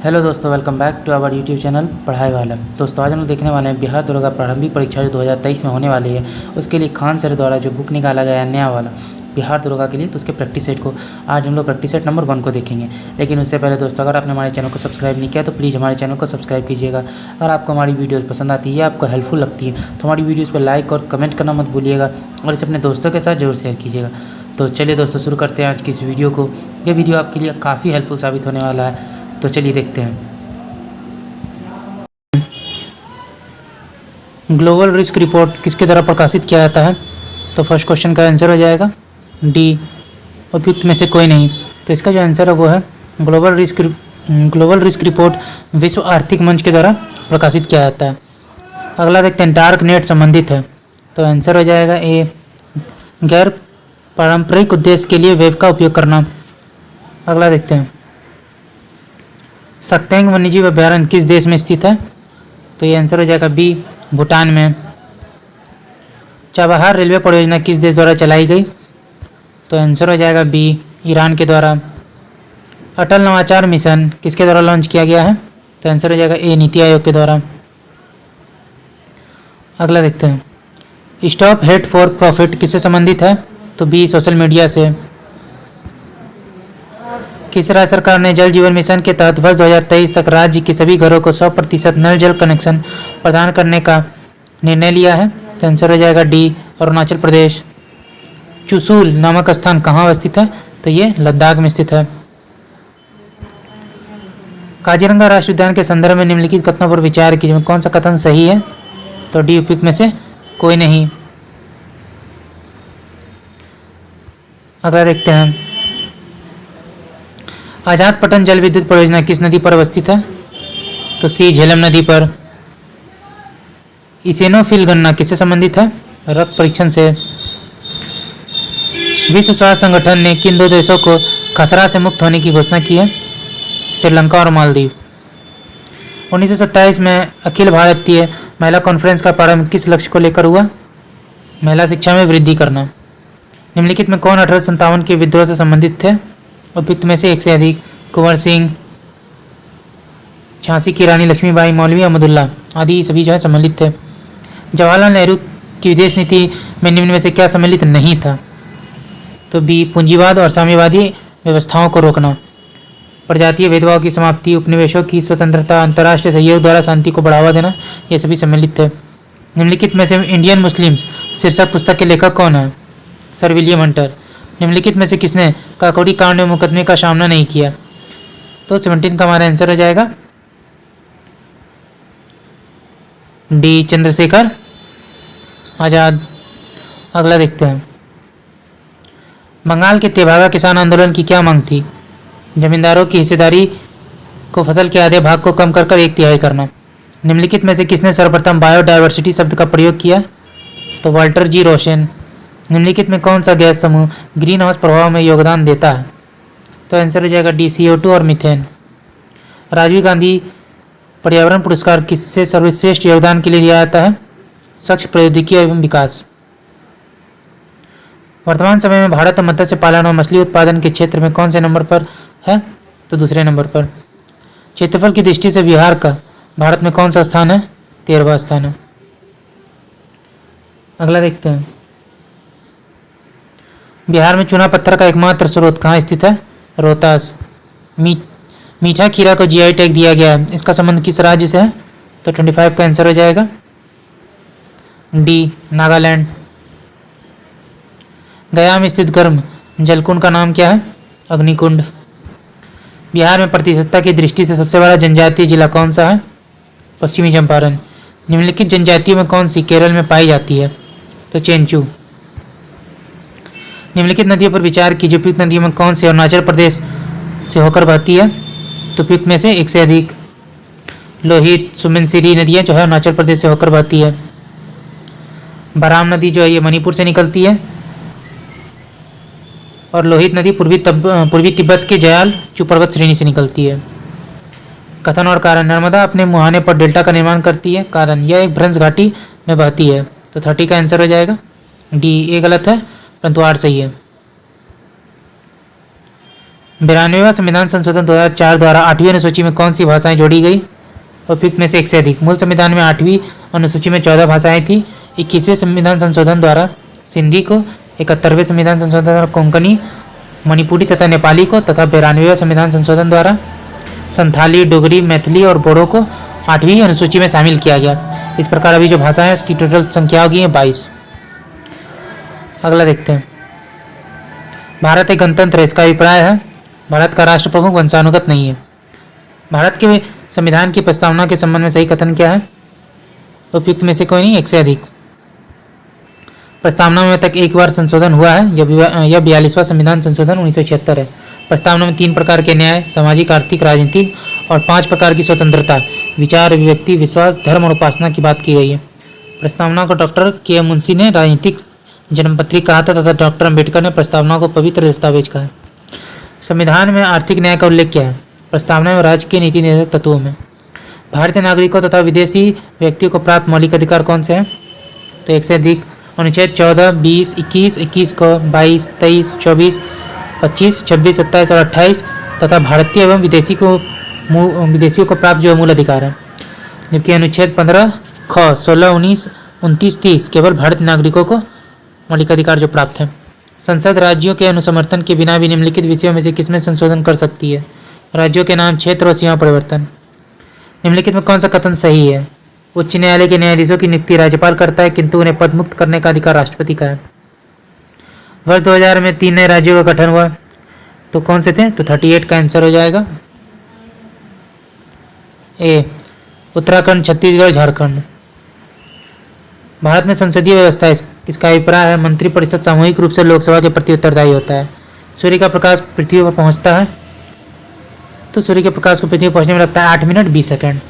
Hello दोस्तों, welcome back to our YouTube channel पढ़ाई वाला। दोस्तों आज हम लोग देखने वाले हैं बिहार दरोगा प्रारंभिक परीक्षा जो 2023 में होने वाली है, उसके लिए खान सर द्वारा जो बुक निकाला गया है नया वाला बिहार दरोगा के लिए, तो उसके प्रैक्टिस सेट को आज हम लोग प्रैक्टिस सेट नंबर 1 को देखेंगे। लेकिन उससे पहले दोस्तों, अगर आपने हमारे चैनल को सब्सक्राइब नहीं किया तो प्लीज़ हमारे चैनल को सब्सक्राइब कीजिएगा। अगर आपको हमारी वीडियोज़ पसंद आती है, आपको हेल्पफुल लगती है, तो हमारी वीडियोज़ पर लाइक और कमेंट करना मत भूलिएगा और इसे अपने दोस्तों के साथ जरूर शेयर कीजिएगा। तो चलिए दोस्तों, शुरू करते हैं आज की इस वीडियो को। ये वीडियो आपके लिए काफ़ी हेल्पफुल साबित होने वाला है, तो चलिए देखते हैं। ग्लोबल रिस्क रिपोर्ट किसके द्वारा प्रकाशित किया जाता है? तो फर्स्ट क्वेश्चन का आंसर हो जाएगा डी, उपयुक्त में से कोई नहीं। तो इसका जो आंसर है वो है ग्लोबल रिस्क रिपोर्ट विश्व आर्थिक मंच के द्वारा प्रकाशित किया जाता है। अगला देखते हैं, डार्क नेट संबंधित है, तो आंसर हो जाएगा ए, गैर पारंपरिक उद्देश्य के लिए वेब का उपयोग करना। अगला देखते हैं, सक्तेंग वन्यजीव अभ्यारण्य किस देश में स्थित है? तो ये आंसर हो जाएगा बी, भूटान में। चाबहार रेलवे परियोजना किस देश द्वारा चलाई गई? तो आंसर हो जाएगा बी, ईरान के द्वारा। अटल नवाचार मिशन किसके द्वारा लॉन्च किया गया है? तो आंसर हो जाएगा ए, नीति आयोग के द्वारा। अगला देखते हैं, स्टॉप हेट फॉर प्रॉफिट किससे संबंधित है? तो बी, सोशल मीडिया से। किस राज्य सरकार ने जल जीवन मिशन के तहत वर्ष 2023 तक राज्य के सभी घरों को 100% नल जल कनेक्शन प्रदान करने का निर्णय लिया है? तो आंसर हो जाएगा डी, अरुणाचल प्रदेश। चुशूल नामक स्थान कहाँ अवस्थित है? तो ये लद्दाख में स्थित है। काजीरंगा राष्ट्रीय उद्यान के संदर्भ में निम्नलिखित कथनों पर विचार कीजिए, कौन सा कथन सही है? तो डी, उपयुक्त में से कोई नहीं। अगला देखते हैं, आजाद पटन जल विद्युत परियोजना किस नदी पर अवस्थित है? तो सी, झेलम नदी पर। इसेनोफिल गणना किससे संबंधित है? रक्त परीक्षण से। विश्व स्वास्थ्य संगठन ने किन दो देशों को खसरा से मुक्त होने की घोषणा की है? श्रीलंका और मालदीव। 1927 में अखिल भारतीय महिला कॉन्फ्रेंस का प्रारंभ किस लक्ष्य को लेकर हुआ? महिला शिक्षा में वृद्धि करना। निम्नलिखित में कौन 1857 के विद्रोह से संबंधित थे? उपयुक्त में से एक से अधिक। कुंवर सिंह, झांसी की रानी लक्ष्मीबाई, मौलवी अहमदुल्ला आदि सभी जो है सम्मिलित थे। जवाहरलाल नेहरू की विदेश नीति में निम्न में से क्या सम्मिलित नहीं था? तो बी, पूंजीवाद और साम्यवादी व्यवस्थाओं को रोकना, प्रजातीय भेदभाव की समाप्ति, उपनिवेशों की स्वतंत्रता, अंतर्राष्ट्रीय सहयोग द्वारा शांति को बढ़ावा देना, ये सभी सम्मिलित थे। निम्नलिखित में से इंडियन मुस्लिम्स शीर्षक पुस्तक के लेखक कौन है? Sir William Hunter. निम्नलिखित में से किसने काकोरी कांड में मुकदमे का सामना नहीं किया? तो 17 का हमारा आंसर हो जाएगा डी, चंद्रशेखर आजाद। अगला देखते हैं, बंगाल के तेभागा किसान आंदोलन की क्या मांग थी? जमींदारों की हिस्सेदारी को फसल के आधे भाग को कम कर 1/3 करना। निम्नलिखित में से किसने सर्वप्रथम बायोडायवर्सिटी शब्द का प्रयोग किया? तो वाल्टर जी रोशन। निम्नलिखित में कौन सा गैस समूह ग्रीन हाउस प्रभाव में योगदान देता है? तो आंसर हो जाएगा डी, CO2 और मीथेन। राजीव गांधी पर्यावरण पुरस्कार किससे सर्वश्रेष्ठ योगदान के लिए दिया जाता है? स्वच्छ प्रौद्योगिकी एवं विकास। वर्तमान समय में भारत मत्स्य पालन और मछली उत्पादन के क्षेत्र में कौन से नंबर पर है? तो दूसरे नंबर पर। क्षेत्रफल की दृष्टि से बिहार का भारत में कौन सा स्थान है? 13वां स्थान है। अगला देखते हैं, बिहार में चूना पत्थर का एकमात्र स्रोत कहाँ स्थित है? रोहतास। मीठा खीरा को GI टैग दिया गया है, इसका संबंध किस राज्य से है? तो 25 का आंसर हो जाएगा डी, नागालैंड। गया में स्थित गर्म जलकुंड का नाम क्या है? अग्निकुंड। बिहार में प्रतिशतता की दृष्टि से सबसे बड़ा जनजातीय जिला कौन सा है? पश्चिमी चंपारण। निम्नलिखित जनजातियों में कौन सी केरल में पाई जाती है? तो चेंचू। निम्नलिखित नदियों पर विचार कीजिए, उपयुक्त नदियों में कौन सी अरुणाचल प्रदेश से होकर बहती है? तो उपयुक्त में से एक से अधिक। लोहित, सुमनसिरी नदियाँ जो है अरुणाचल प्रदेश से होकर बहती है। बराम नदी जो है ये मणिपुर से निकलती है, और लोहित नदी पूर्वी तिब्बत के जयाल पर्वत श्रेणी से निकलती है। कथन और कारण, नर्मदा अपने मुहाने पर डेल्टा का निर्माण करती है, कारण यह एक भ्रंश घाटी में बहती है। तो 30 का आंसर हो जाएगा डी, ए गलत है परंतु आर सही है। 92वां संविधान संशोधन 2004 द्वारा 8वीं अनुसूची में कौन सी भाषाएं जोड़ी गई? उपयुक्त में से एक से अधिक। मूल संविधान में 8वीं अनुसूची में 14 भाषाएं थी। 21वें संविधान संशोधन द्वारा सिंधी को, 71वें संविधान संशोधन द्वारा कोंकणी, मणिपुरी तथा नेपाली को, तथा 92वें संविधान संशोधन द्वारा संथाली, डोगरी, मैथिली और बोडो को 8वीं अनुसूची में शामिल किया गया। इस प्रकार अभी जो भाषा है उसकी टोटल संख्या होगी 22। अगला देखते हैं। भारत एक गणतंत्र है, इसका अभिप्राय है भारत का राष्ट्र प्रमुख वंशानुगत नहीं है। भारत के संविधान की प्रस्तावना के संबंध में सही कथन क्या है? उपयुक्त में से कोई नहीं, एक से अधिक। प्रस्तावना में तक एक बार संशोधन हुआ है, यह 42वां संविधान संशोधन 1976 है। प्रस्तावना में 3 प्रकार के न्याय, सामाजिक, आर्थिक, राजनीतिक और 5 प्रकार की स्वतंत्रता, विचार, अभिव्यक्ति, विश्वास, धर्म और उपासना की बात की गई है। प्रस्तावना को डॉक्टर के मुंशी ने राजनीतिक जन्मपत्री कहा था तथा डॉक्टर अंबेडकर ने प्रस्तावना को पवित्र दस्तावेज कहा। संविधान में आर्थिक न्याय का उल्लेख किया है। प्रस्तावना में राज्य के नीति निर्धारक तत्वों में भारतीय नागरिकों तथा विदेशी व्यक्तियों को प्राप्त मौलिक अधिकार कौन से हैं? तो एक से अधिक। अनुच्छेद 14, 20, 21, 21 को 22, 23, 24, 25, 26, 27 और 28 तथा भारतीय एवं विदेशियों को प्राप्त जो मूल अधिकार है। जबकि अनुच्छेद 15 ख, 16, 19, 29, 30 केवल भारतीय नागरिकों को मौलिक अधिकार जो प्राप्त है। संसद राज्यों के अनुसमर्थन के बिना भी निम्नलिखित विषयों में से किसमें संशोधन कर सकती है? राज्यों के नाम, क्षेत्र और सीमा परिवर्तन। निम्नलिखित में कौन सा कथन सही है? उच्च न्यायालय के न्यायाधीशों की नियुक्ति राज्यपाल करता है, किंतु उन्हें पद मुक्त करने का अधिकार राष्ट्रपति का है। वर्ष 2000 में 3 नए राज्यों का गठन हुआ, तो कौन से थे? तो 38 का आंसर हो जाएगा ए, उत्तराखंड, छत्तीसगढ़, झारखंड। भारत में संसदीय व्यवस्था इसका अभिप्राय है मंत्रिपरिषद सामूहिक रूप से लोकसभा के प्रति उत्तरदायी होता है। सूर्य का प्रकाश पृथ्वी पर पहुंचता है, तो सूर्य के प्रकाश को पृथ्वी पर पहुंचने में लगता है 8 मिनट 20 सेकंड।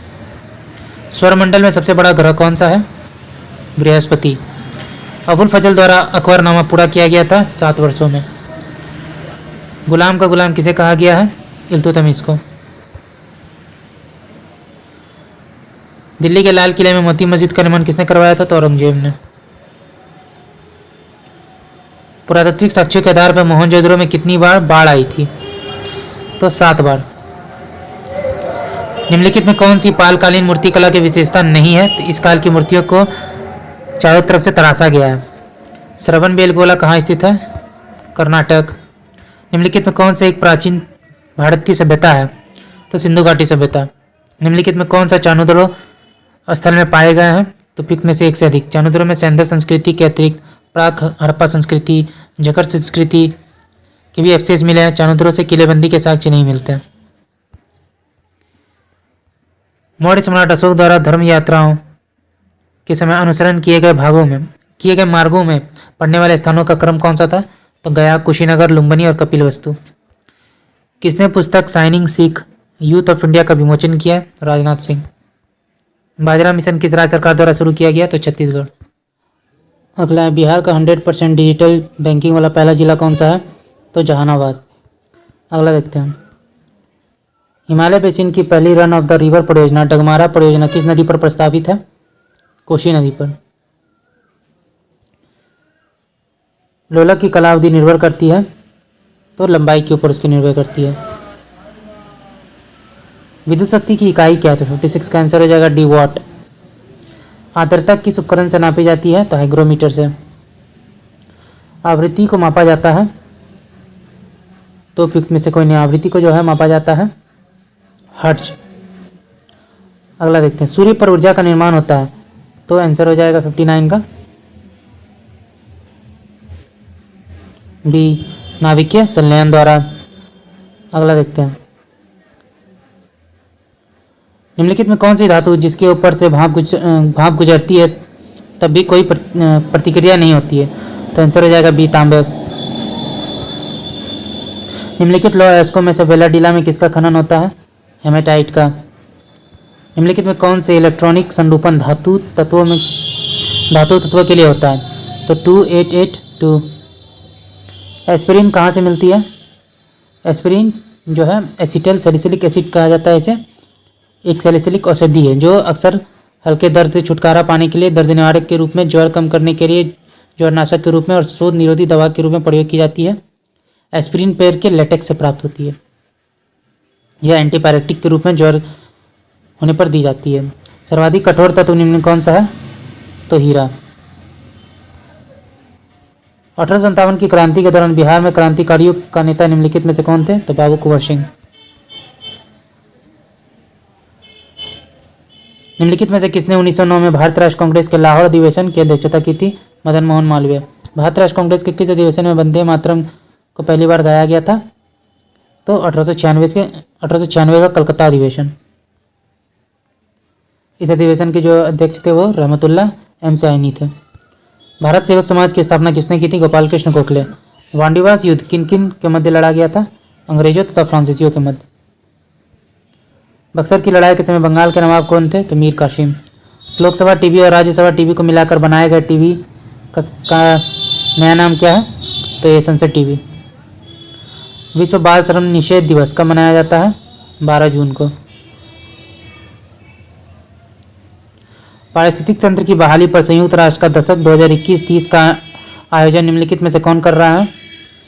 सौरमंडल में सबसे बड़ा ग्रह कौन सा है? बृहस्पति। अबुल फजल द्वारा अकबरनामा पूरा किया गया था 7 वर्षों में। गुलाम का गुलाम किसे कहा गया है? इल्तुतमिश को। दिल्ली के लाल किले में मोती मस्जिद का निर्माण किसने करवाया था? तो औरंगजेब ने। पुरातात्विक साक्ष्यों के आधार पर मोहनजोदड़ो में कितनी बार बाढ़ आई थी? तो 7 बार। निम्नलिखित में कौन सी पालकालीन मूर्ति कला की विशेषता नहीं है? तो इस काल की मूर्तियों को चारों तरफ से तराशा गया है। श्रवण बेलगोला कहाँ स्थित है? कर्नाटक। निम्नलिखित में कौन सा एक प्राचीन भारतीय सभ्यता है? तो सिंधु घाटी सभ्यता। निम्नलिखित में कौन सा चाणूद्रो स्थल में पाए गए हैं? तो पिक में से एक से अधिक। चाणूद्रो में सैंधव संस्कृति के अतिरिक्त प्राक हड़प्पा संस्कृति, जकर संस्कृति के भी अवशेष मिले हैं। चाणूद्रो से किलेबंदी के साक्ष्य नहीं मिलते। मौर्य सम्राट अशोक द्वारा धर्म यात्राओं के समय अनुसरण किए गए मार्गों में पड़ने वाले स्थानों का क्रम कौन सा था? तो गया, कुशीनगर, लुम्बिनी और कपिलवस्तु। किसने पुस्तक shining Sikh youth of India का विमोचन किया? राजनाथ सिंह। बाजरा मिशन किस राज्य सरकार द्वारा शुरू किया गया? तो छत्तीसगढ़। अगला है, बिहार का 100% डिजिटल बैंकिंग वाला पहला जिला कौन सा है? तो जहानाबाद। अगला देखते हैं। हिमालय बेसिन की पहली रन ऑफ द रिवर परियोजना डगमारा परियोजना किस नदी पर प्रस्तावित है? कोशी नदी पर। लोलक की कालावधि निर्भर करती है? तो लंबाई के ऊपर उसकी निर्भर करती है। विद्युत शक्ति की इकाई क्या है? तो 56 का आंसर हो जाएगा डी, वॉट। आर्द्रता किस उपकरण से नापी जाती है? तो हाइग्रोमीटर से। आवृत्ति को मापा जाता है? तो उपयुक्त में से कोई नहीं। आवृत्ति को जो है मापा जाता है हर्ट्ज। अगला देखते हैं। सूर्य पर ऊर्जा का निर्माण होता है? तो आंसर हो जाएगा 59 का बी, नाभिकीय संलयन द्वारा। अगला देखते हैं। निम्नलिखित में कौन सी धातु जिसके ऊपर से भाप गुजरती है तब भी कोई प्रतिक्रिया नहीं होती है? तो आंसर हो जाएगा बी, तांबे। निम्नलिखित लौह अयस्कों में से वेलाडीला में किसका खनन होता है? हेमेटाइट का। निम्नलिखित में कौन से इलेक्ट्रॉनिक संरूपण धातु तत्व के लिए होता है? तो 2882। एस्पिरिन कहाँ से मिलती है? एस्पिरिन जो है एसिटल सैलिसिलिक एसिड कहा जाता है इसे। एक सैलिसिलिक औषधि है जो अक्सर हल्के दर्द से छुटकारा पाने के लिए, दर्द निवारक के रूप में, ज्वर कम करने के लिए, ज्वरनाशक के रूप में और शोथ निरोधी दवा के रूप में प्रयोग की जाती है। एस्पिरिन पेड़ के लेटेक्स से प्राप्त होती है। यह एंटीपायरेटिक के रूप में ज्वर होने पर दी जाती है। सर्वाधिक कठोर तत्व निम्न में कौन सा है? तो हीरा। 1857 की क्रांति के दौरान बिहार में क्रांतिकारियों का नेता निम्नलिखित में से कौन थे? तो बाबू कुंवर सिंह। निम्नलिखित में से किसने 1909 में भारतीय राष्ट्र कांग्रेस के लाहौर अधिवेशन की अध्यक्षता की थी? मदन मोहन मालवीय। भारतीय राष्ट्र कांग्रेस के किस अधिवेशन में वंदे मातरम को पहली बार गाया गया था? तो 1896 का कलकत्ता अधिवेशन। इस अधिवेशन के जो अध्यक्ष थे वो रहमतुल्लाह एम सैनी थे। भारत सेवक समाज की स्थापना किसने की थी? गोपाल कृष्ण गोखले। वांडीवास युद्ध किन किन के मध्य लड़ा गया था? अंग्रेजों तथा फ्रांसीसियों के मध्य। बक्सर की लड़ाई के समय बंगाल के नवाब कौन थे? तो मीर कासिम। लोकसभा टीवी और राज्यसभा टीवी को मिलाकर बनाए गए टीवी का नया नाम क्या है? तो ये संसद टीवी। विश्व बाल श्रम निषेध दिवस कब मनाया जाता है? 12 जून को। पारिस्थितिक तंत्र की बहाली पर संयुक्त राष्ट्र का दशक 2021-30 का आयोजन निम्नलिखित में से कौन कर रहा है?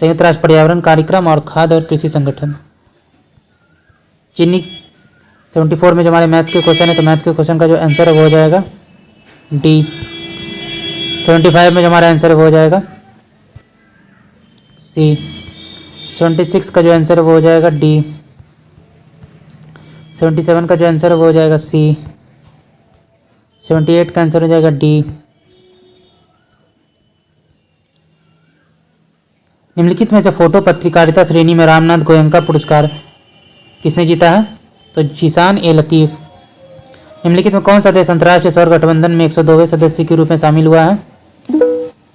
संयुक्त राष्ट्र पर्यावरण कार्यक्रम और खाद्य और कृषि संगठन। चीनी 74 में जो हमारे मैथ के क्वेश्चन है, तो मैथ के क्वेश्चन का जो आंसर है वो हो जाएगा डी। 75 में जो हमारा आंसर है वो हो जाएगा सी। 76 का जो आंसर है वो हो जाएगा डी। 77 का जो आंसर है वो हो जाएगा सी। 78 का आंसर हो जाएगा डी। निम्नलिखित में से फोटो पत्रकारिता श्रेणी में रामनाथ गोयनका पुरस्कार किसने जीता है? तो जीशान ए लतीफ़। निम्नलिखित में कौन सा देश अंतर्राष्ट्रीय सौर गठबंधन में 102वें सदस्य के रूप में शामिल हुआ है?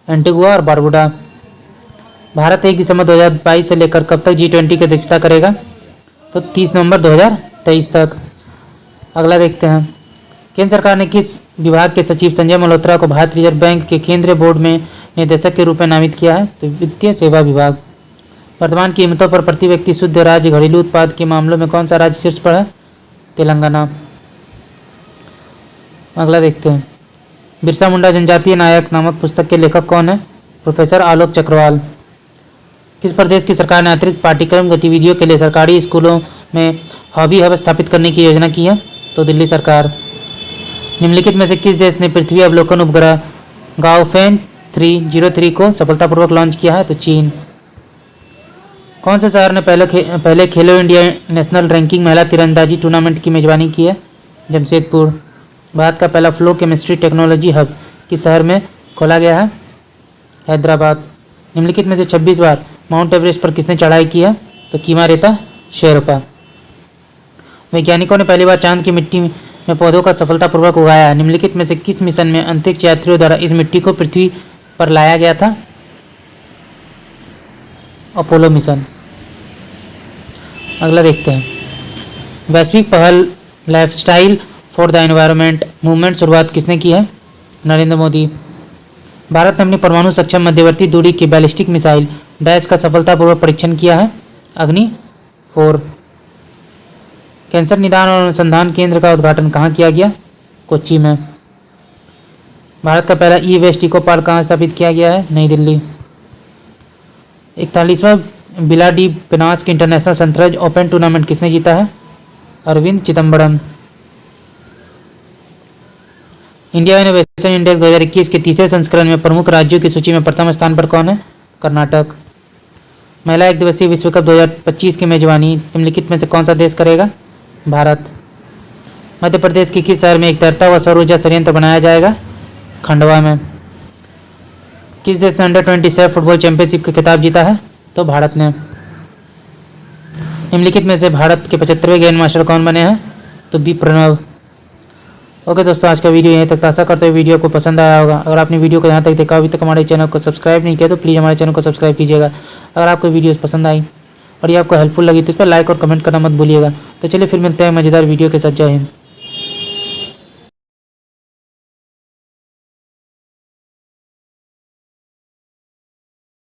एंटीगुआ और बारबुडा। भारत 1 दिसंबर 2022 से लेकर कब तक G20 की अध्यक्षता करेगा? तो 30 नवंबर 2023 तक। अगला देखते हैं। केंद्र सरकार ने किस विभाग के सचिव संजय मल्होत्रा को भारतीय रिजर्व बैंक के केंद्रीय बोर्ड में निदेशक के रूप में नामित किया है? तो वित्तीय सेवा विभाग। वर्तमान कीमतों पर प्रति व्यक्ति शुद्ध राज्य घरेलू उत्पाद के मामलों में कौन सा राज्य शीर्ष पर है? तेलंगाना। अगला देखते हैं। बिरसा मुंडा जनजातीय नायक नामक पुस्तक के लेखक कौन है? प्रोफेसर आलोक चक्रवाल। किस प्रदेश की सरकार ने अतिरिक्त पाठ्यक्रम गतिविधियों के लिए सरकारी स्कूलों में हॉबी हब स्थापित करने की योजना की है? तो दिल्ली सरकार। निम्नलिखित में से किस देश ने पृथ्वी अवलोकन उपग्रह गाओफेन 303 को सफलतापूर्वक लॉन्च किया है? तो चीन। कौन से शहर ने पहले खेलो इंडिया नेशनल रैंकिंग महिला तीरंदाजी टूर्नामेंट की मेजबानी की है? जमशेदपुर। भारत का पहला फ्लो केमिस्ट्री टेक्नोलॉजी हब किस शहर में खोला गया है? हैदराबाद। निम्नलिखित में से 26 बार माउंट एवरेस्ट पर किसने चढ़ाई की है? तो कीमारेता शेरपा। वैज्ञानिकों ने पहली बार चांद की मिट्टी में पौधों का सफलतापूर्वक उगाया है। निम्नलिखित में से किस मिशन में अंतरिक्ष यात्रियों द्वारा इस मिट्टी को पृथ्वी पर लाया गया था? Apollo mission. अगला देखते हैं। वैश्विक पहल lifestyle for the environment movement शुरुआत किसने की है? नरेंद्र मोदी। भारत ने अपनी परमाणु सक्षम मध्यवर्ती दूरी की बैलिस्टिक मिसाइल डैश का सफलतापूर्वक परीक्षण किया है? अग्नि 4। कैंसर निदान और अनुसंधान केंद्र का उद्घाटन कहाँ किया गया? कोच्चि में। भारत का पहला ई वेस्ट इको पार्क कहाँ स्थापित किया गया है? नई दिल्ली। 41वां Villa de Benasque international sunrise open tournament किसने जीता है? Arvind Chidambaram. India innovation index 2021 के तीसरे संस्करण में प्रमुख राज्यों की सूची में प्रथम स्थान पर कौन है? कर्नाटक। महिला एक दिवसीय विश्व कप 2025 की मेजबानी निम्नलिखित में से कौन सा देश करेगा? भारत। मध्य प्रदेश के किस शहर में एक तैरता हुआ सौर ऊर्जा संयंत्र बनाया जाएगा? खंडवा में। किस देश ने अंडर-27 फुटबॉल चैंपियनशिप का खिताब जीता है? तो भारत ने। निम्नलिखित में से भारत के 75वें ग्रैंड मास्टर कौन बने हैं? तो बी प्रणव। ओके दोस्तों, आज का वीडियो यहीं तक। आशा करते हुए वीडियो को पसंद आया होगा। अगर आपने वीडियो को यहाँ तक देखा, अभी तक हमारे चैनल को सब्सक्राइब नहीं किया तो प्लीज़ हमारे चैनल को सब्सक्राइब कीजिएगा। अगर आपको वीडियो पसंद आई और ये आपको हेल्पफुल लगी तो इस पर लाइक और कमेंट करना मत भूलिएगा। तो चलिए फिर मिलते हैं मज़ेदार वीडियो के साथ। जय हिंद।